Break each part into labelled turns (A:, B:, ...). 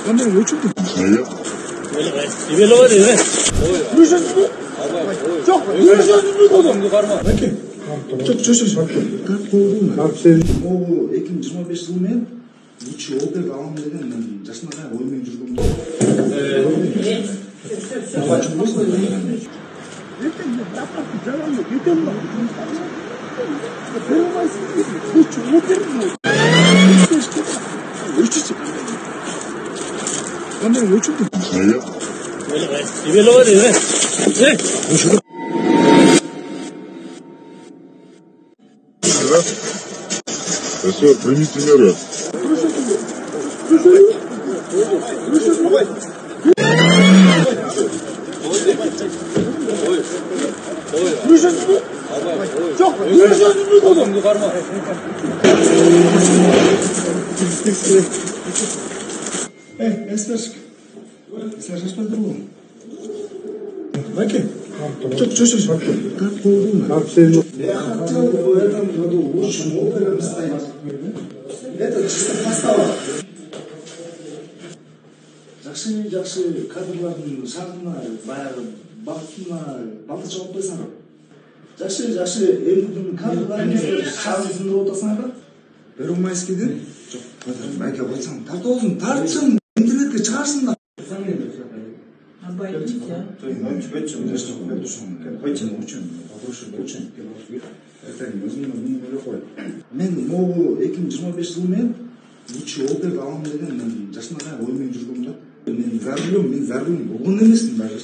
A: Anne ölçüldü.
B: Neyle?
C: İbeli var ya.
A: Görüşürüz mü? Çok. Görüşürüz mü oğlum? Peki. Çok çöşüş. Kalp koydum. Kalp sevdim.
D: O 2025 yılmen uç yol деп alalım деген мен жасына қарай оймен жүргенмін.
A: Anne ölçüldü.
B: Neyle?
C: İbeli var ya.
B: Сэр, примите меры.
A: Görüşürüz mü? Çok. Görüşürüz mü oğlum? Esmerşik. Esmerşik nedir bu? Peki. Çok çöşüş. Kalp koydum. Kalp sevdim.
D: Это чисто постава. Жақсы кадрлардың шағына, баяғы бақытына балтыр жауып қойсаңдар. Жақсы елдің кадрларының шағын сындырып отырсаңдар. Бір майскеден жоқ, майке қойсаң, тартуызын тартсын, интернетке шығарсыңдар. Мен могу 2025 жылмен лучше жол деп аламын деген мен жасына қарай оймен жүргенмін да. Мен за рулем болған емеспін даже.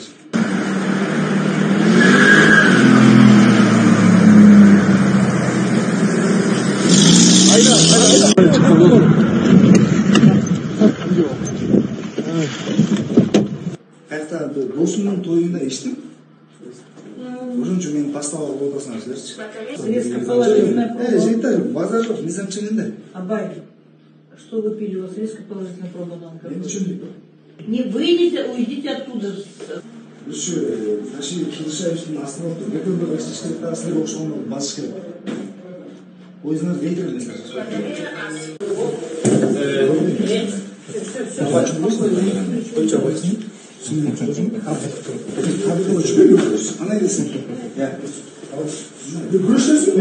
D: Қайта досымның тойында естім. Ошончо мени поставал отырсаңыздарчы. Жігіттер, базар жоқ, не замчегенде.
E: Абай, что вы пили? У вас резко положительная проба на алкоголь.
D: Мен түсіндім.
E: Не выйдите, уйдите оттуда.
D: Еще наши Килышаевичтің астына отыр. Бекөнбек Аштишкеректі астына оқшауына басыш керек. Ойызыңыз дейдер емеслер. Бачым болсын? Қойча болсын? Түсіндім, түсіндім. Қабылдың өшіп берген болсын. Қандай десің? Görüşürüz mü?